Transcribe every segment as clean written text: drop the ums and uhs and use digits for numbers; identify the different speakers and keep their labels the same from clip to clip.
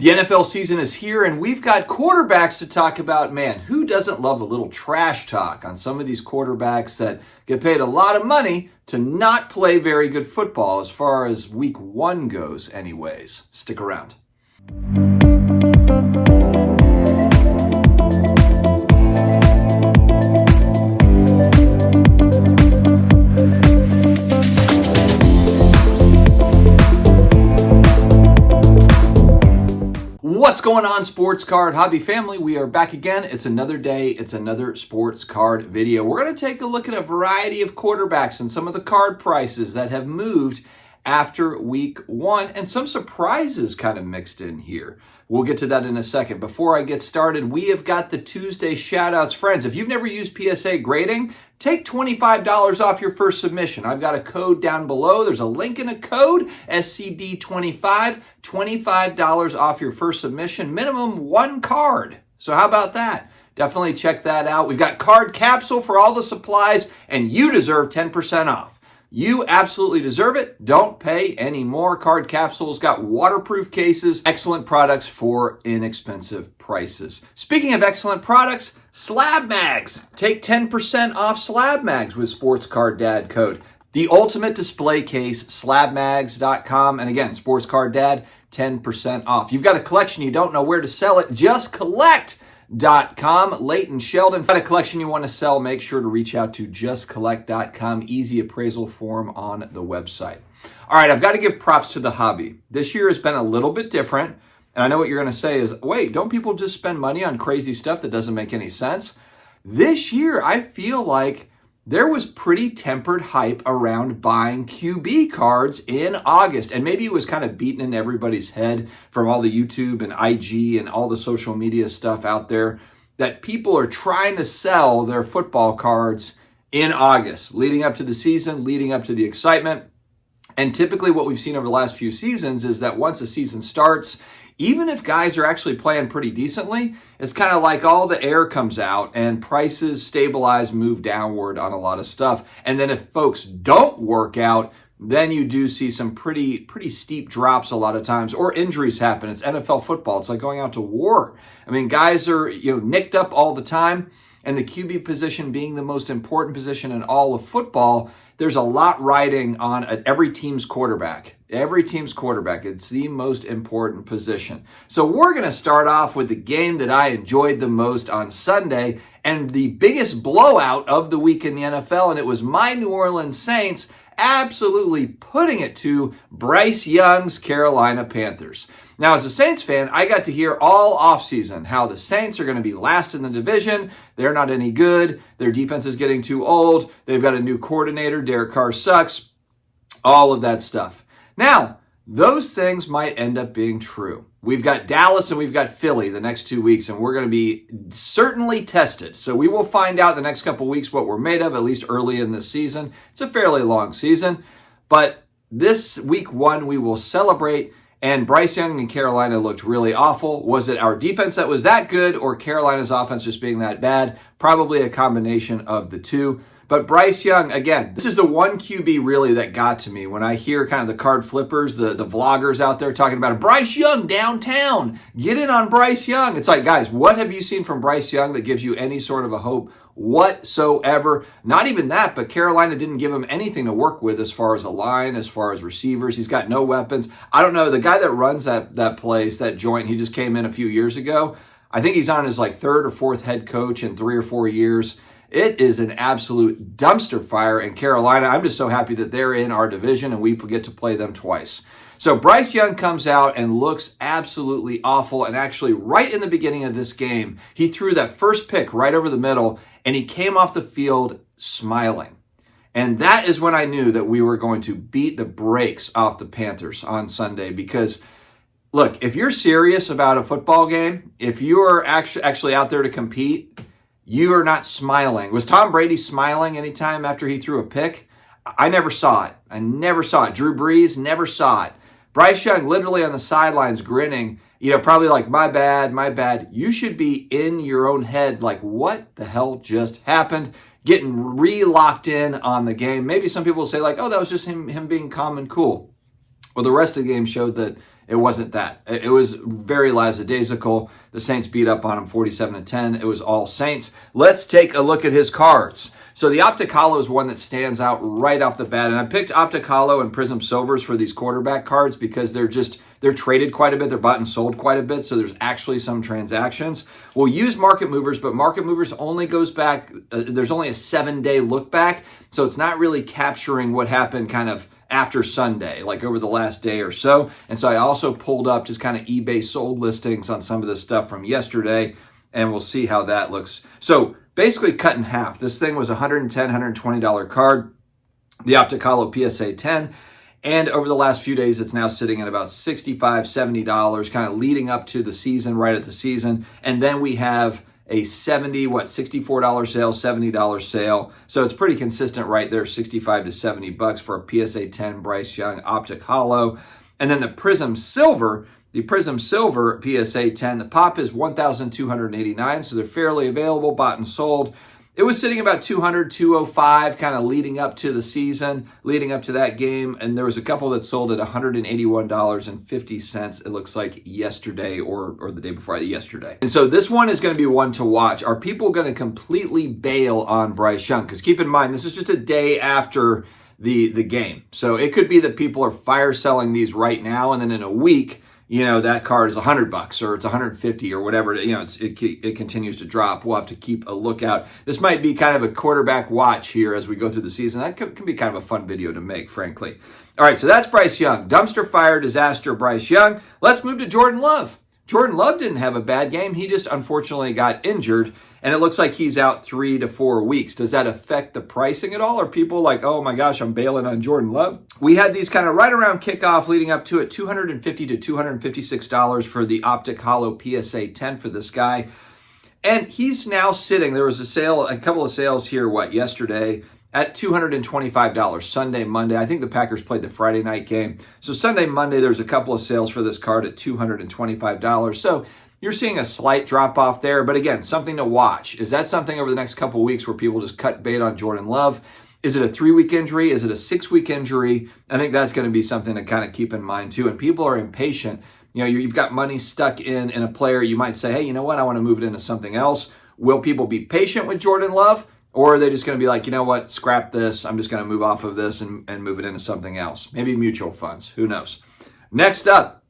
Speaker 1: The NFL season is here, and we've got quarterbacks to talk about. Man, who doesn't love a little trash talk on some of these quarterbacks that get paid a lot of money to not play very good football as far as week one goes anyways? Stick around. What's going on, sports card hobby family? We are back again. It's another day. It's another sports card video. We're going to take a look at a variety of quarterbacks and some of the card prices that have moved after week one, and some surprises kind of mixed in here. We'll get to that in a second. Before I get started, we have got the Tuesday shoutouts. Friends, if you've never used PSA grading, take $25 off your first submission. I've got a code down below. There's a link in a code, SCD25, $25 off your first submission, minimum one card. So how about that? Definitely check that out. We've got Card Capsule for all the supplies, and you deserve 10% off. You absolutely deserve it. Don't pay any more. Card Capsule's got waterproof cases, excellent products for inexpensive prices. Speaking of excellent products, SlabMags. Take 10% off SlabMags with Sports Card Dad code. The ultimate display case, SlabMags.com. And again, Sports Card Dad, 10% off. You've got a collection, you don't know where to sell it, just collect.com. Leighton Sheldon. If you've got a collection you want to sell, make sure to reach out to justcollect.com. Easy appraisal form on the website. All right, I've got to give props to the hobby. This year has been a little bit different. And I know what you're going to say is, wait, don't people just spend money on crazy stuff that doesn't make any sense? This year, I feel like there was pretty tempered hype around buying QB cards in August. And maybe it was kind of beaten in everybody's head from all the YouTube and IG and all the social media stuff out there that people are trying to sell their football cards in August, leading up to the season, leading up to the excitement. And typically what we've seen over the last few seasons is that once the season starts, even if guys are actually playing pretty decently, it's kind of like all the air comes out and prices stabilize, move downward on a lot of stuff. And then if folks don't work out, then you do see some pretty steep drops a lot of times, or injuries happen. It's NFL football. It's like going out to war. I mean, guys are nicked up all the time, and the QB position being the most important position in all of football, there's a lot riding on every team's quarterback. Every team's quarterback. It's the most important position. So we're going to start off with the game that I enjoyed the most on Sunday and the biggest blowout of the week in the NFL, and it was my New Orleans Saints absolutely putting it to Bryce Young's Carolina Panthers. Now, as a Saints fan, I got to hear all offseason how the Saints are going to be last in the division. They're not any good. Their defense is getting too old. They've got a new coordinator. Derek Carr sucks. All of that stuff. Now, those things might end up being true. We've got Dallas and we've got Philly the next 2 weeks, and we're going to be certainly tested. So we will find out the next couple weeks what we're made of, at least early in this season. It's a fairly long season, but this week one we will celebrate. And Bryce Young in Carolina looked really awful. Was it our defense that was that good, or Carolina's offense just being that bad? Probably a combination of the two. But Bryce Young, again, this is the one QB really that got to me when I hear kind of the card flippers, the vloggers out there talking about Bryce Young downtown. Get in on Bryce Young. It's like, guys, what have you seen from Bryce Young that gives you any sort of a hope whatsoever? Not even that, but Carolina didn't give him anything to work with as far as a line, as far as receivers. He's got no weapons. I don't know. The guy that runs that place, that joint, he just came in a few years ago. I think he's on his third or fourth head coach in 3 or 4 years. It is an absolute dumpster fire in Carolina. I'm just so happy that they're in our division and we get to play them twice. So Bryce Young comes out and looks absolutely awful. And actually, right in the beginning of this game, he threw that first pick right over the middle, and he came off the field smiling. And that is when I knew that we were going to beat the brakes off the Panthers on Sunday. Because, look, if you're serious about a football game, if you are actually out there to compete, you are not smiling. Was Tom Brady smiling anytime after he threw a pick? I never saw it. I never saw it. Drew Brees, never saw it. Bryce Young literally on the sidelines grinning, probably like, my bad. You should be in your own head like, what the hell just happened? Getting re-locked in on the game. Maybe some people will say like, oh, that was just him being calm and cool. Well, the rest of the game showed that It wasn't that. It was very lackadaisical. The Saints beat up on him 47-10. It was all Saints. Let's take a look at his cards. So the Optic Holo is one that stands out right off the bat. And I picked Optic Holo and Prism Silvers for these quarterback cards because they're traded quite a bit. They're bought and sold quite a bit. So there's actually some transactions. We'll use Market Movers, but Market Movers only goes back. There's only a 7-day look back. So it's not really capturing what happened kind of after Sunday, like over the last day or so. And so I also pulled up just kind of eBay sold listings on some of this stuff from yesterday, and we'll see how that looks. So basically cut in half. This thing was $110, $120 card, the Optic Holo PSA 10. And over the last few days, it's now sitting at about $65, $70, kind of leading up to the season, right at the season. And then we have a $64 sale, $70 sale. So it's pretty consistent right there, $65 to $70 for a PSA 10 Bryce Young Optic Holo. And then the Prism Silver PSA 10, the pop is $1,289, so they're fairly available, bought and sold. It was sitting about $200, $205, kind of leading up to the season, leading up to that game. And there was a couple that sold at $181.50, it looks like yesterday or the day before yesterday. And so this one is going to be one to watch. Are people going to completely bail on Bryce Young? Because keep in mind, this is just a day after the game. So it could be that people are fire selling these right now, and then in a week, that card is $100 or it's $150 or whatever. It continues to drop. We'll have to keep a lookout. This might be kind of a quarterback watch here as we go through the season. That can be kind of a fun video to make, frankly. All right, so that's Bryce Young. Dumpster fire disaster Bryce Young. Let's move to Jordan Love. Jordan Love didn't have a bad game. He just unfortunately got injured, and it looks like he's out 3 to 4 weeks. Does that affect the pricing at all? Are people like, oh my gosh, I'm bailing on Jordan Love? We had these kind of right around kickoff leading up to it, $250 to $256 for the Optic Holo PSA 10 for this guy. And he's now sitting, there was a couple of sales here, yesterday, at $225, Sunday, Monday. I think the Packers played the Friday night game. So Sunday, Monday, there's a couple of sales for this card at $225. So you're seeing a slight drop off there, but again, something to watch. Is that something over the next couple of weeks where people just cut bait on Jordan Love? Is it a 3-week injury? Is it a 6-week injury? I think that's going to be something to kind of keep in mind too. And people are impatient. You've got money stuck in a player. You might say, hey, you know what? I want to move it into something else. Will people be patient with Jordan Love? Or are they just going to be like, you know what, scrap this. I'm just going to move off of this and move it into something else. Maybe mutual funds. Who knows? Next up,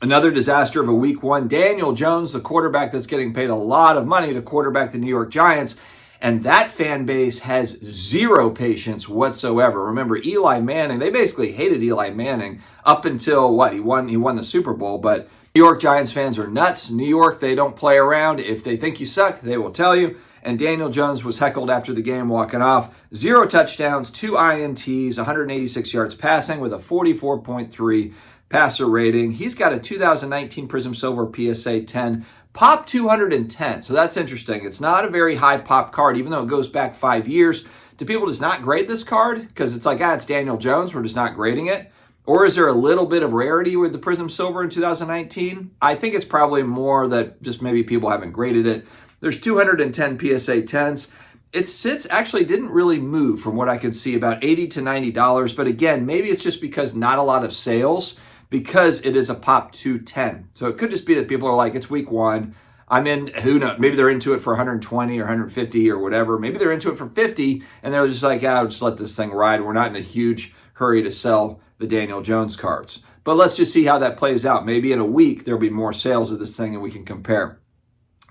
Speaker 1: another disaster of a week one. Daniel Jones, the quarterback that's getting paid a lot of money to quarterback the New York Giants. And that fan base has zero patience whatsoever. Remember, Eli Manning, they basically hated Eli Manning up until he won the Super Bowl. But New York Giants fans are nuts. New York, they don't play around. If they think you suck, they will tell you. And Daniel Jones was heckled after the game walking off. 0 touchdowns, 2 INTs, 186 yards passing with a 44.3 passer rating. He's got a 2019 Prism Silver PSA 10, pop 210. So that's interesting. It's not a very high pop card, even though it goes back 5 years. Do people just not grade this card? Because it's like, it's Daniel Jones, we're just not grading it. Or is there a little bit of rarity with the Prism Silver in 2019? I think it's probably more that just maybe people haven't graded it. There's 210 PSA 10s. It actually didn't really move from what I could see, about $80 to $90. But again, maybe it's just because not a lot of sales, because it is a pop 210. So it could just be that people are like, it's week one. I'm in, who knows? Maybe they're into it for 120 or 150 or whatever. Maybe they're into it for 50 and they're just like, I'll just let this thing ride. We're not in a huge hurry to sell the Daniel Jones cards. But let's just see how that plays out. Maybe in a week, there'll be more sales of this thing and we can compare.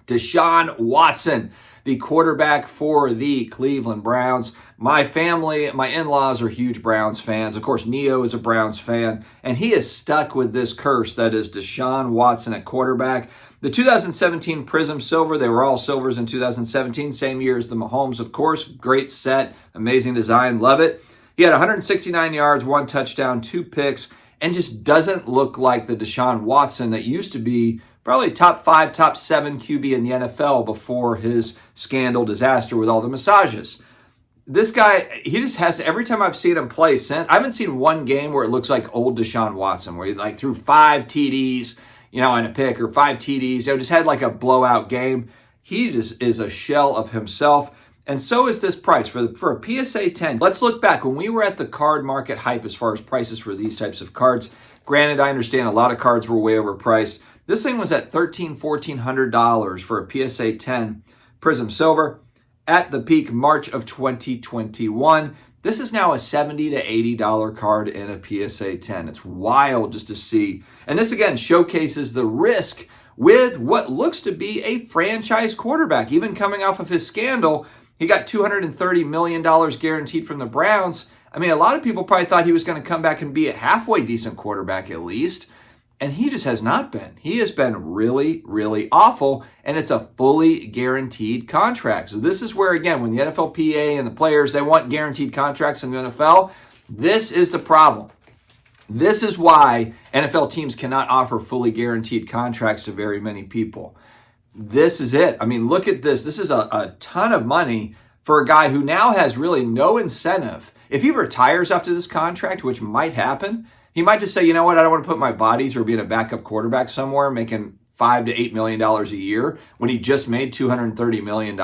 Speaker 1: Deshawn Watson, the quarterback for the Cleveland Browns. My family, my in-laws are huge Browns fans. Of course, Neo is a Browns fan, and he is stuck with this curse that is Deshawn Watson at quarterback. The 2017 Prism Silver, they were all silvers in 2017, same year as the Mahomes, of course. Great set, amazing design, love it. He had 169 yards, 1 touchdown, 2 picks, and just doesn't look like the Deshawn Watson that used to be probably top 5, top 7 QB in the NFL before his scandal disaster with all the massages. This guy, he just has, every time I've seen him play since, I haven't seen one game where it looks like old Deshawn Watson, where he threw 5 TDs, in a pick, or 5 TDs, just had like a blowout game. He just is a shell of himself. And so is this price for a PSA 10. Let's look back when we were at the card market hype as far as prices for these types of cards. Granted, I understand a lot of cards were way overpriced. This thing was at $1,400 for a PSA 10 Prism Silver at the peak March of 2021. This is now a $70 to $80 card in a PSA 10. It's wild just to see. And this again showcases the risk with what looks to be a franchise quarterback. Even coming off of his scandal, he got $230 million guaranteed from the Browns. I mean, a lot of people probably thought he was going to come back and be a halfway decent quarterback at least. And he just has not been. He has been really, really awful, and it's a fully guaranteed contract. So this is where, again, when the NFLPA and the players, they want guaranteed contracts in the NFL, this is the problem. This is why NFL teams cannot offer fully guaranteed contracts to very many people. This is it. I mean, look at this. This is a ton of money for a guy who now has really no incentive. If he retires after this contract, which might happen, he might just say, you know what, I don't want to put my body through being a backup quarterback somewhere making $5 to $8 million a year when he just made $230 million.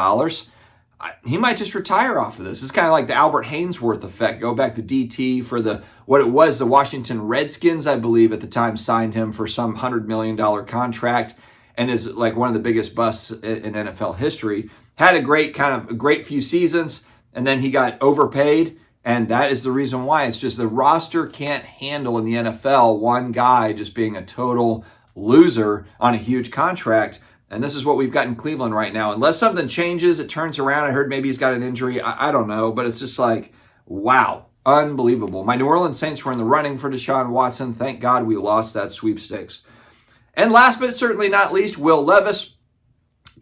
Speaker 1: He might just retire off of this. It's kind of like the Albert Hainsworth effect. Go back to DT for the Washington Redskins, I believe, at the time signed him for some $100 million contract and is like one of the biggest busts in NFL history. Had a great few seasons, and then he got overpaid. And that is the reason why. It's just the roster can't handle in the NFL one guy just being a total loser on a huge contract. And this is what we've got in Cleveland right now. Unless something changes, it turns around. I heard maybe he's got an injury. I don't know. But it's just like, wow, unbelievable. My New Orleans Saints were in the running for Deshawn Watson. Thank God we lost that sweepstakes. And last but certainly not least, Will Levis.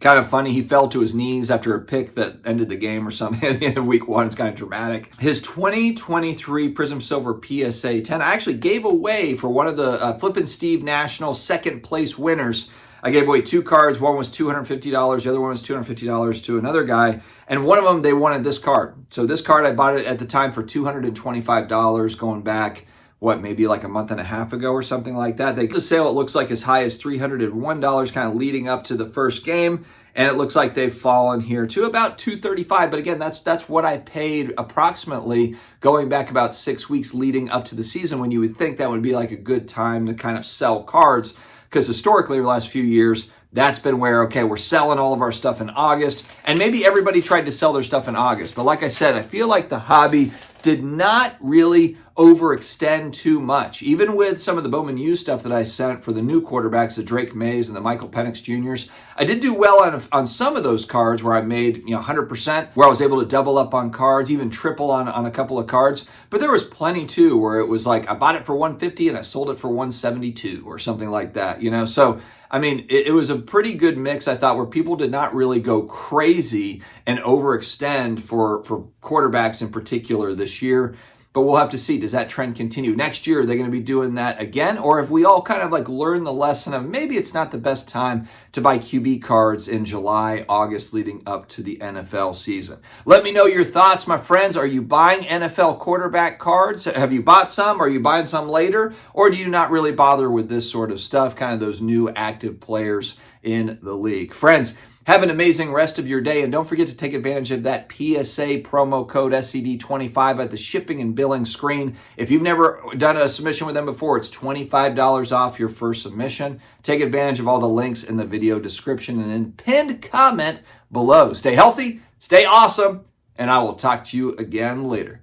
Speaker 1: Kind of funny, he fell to his knees after a pick that ended the game or something at the end of week 1. It's kind of dramatic. His 2023 Prism Silver PSA 10, I actually gave away for one of the Flippin' Steve National second place winners. I gave away 2 cards. One was $250. The other one was $250 to another guy. And one of them, they wanted this card. So this card, I bought it at the time for $225 going back, maybe like a month and a half ago or something like that. The sale, it looks like as high as $301 kind of leading up to the first game. And it looks like they've fallen here to about $235. But again, that's what I paid approximately going back about 6 weeks leading up to the season, when you would think that would be like a good time to kind of sell cards. Because historically, over the last few years, that's been where, okay, we're selling all of our stuff in August. And maybe everybody tried to sell their stuff in August. But like I said, I feel like the hobby did not really overextend too much. Even with some of the Bowman U stuff that I sent for the new quarterbacks, the Drake Mays and the Michael Penix Jr.'s, I did do well on some of those cards where I made 100%, where I was able to double up on cards, even triple on a couple of cards. But there was plenty too where it was like I bought it for $150 and I sold it for $172 or something like that. So I mean, it was a pretty good mix, I thought, where people did not really go crazy and overextend for quarterbacks in particular this year. But we'll have to see. Does that trend continue? Next year, are they going to be doing that again? Or have we all kind of like learned the lesson of maybe it's not the best time to buy QB cards in July, August leading up to the NFL season? Let me know your thoughts, my friends. Are you buying NFL quarterback cards? Have you bought some? Are you buying some later? Or do you not really bother with this sort of stuff, kind of those new active players in the league? Friends, have an amazing rest of your day, and don't forget to take advantage of that PSA promo code SCD25 at the shipping and billing screen. If you've never done a submission with them before, it's $25 off your first submission. Take advantage of all the links in the video description and then pinned comment below. Stay healthy, stay awesome, and I will talk to you again later.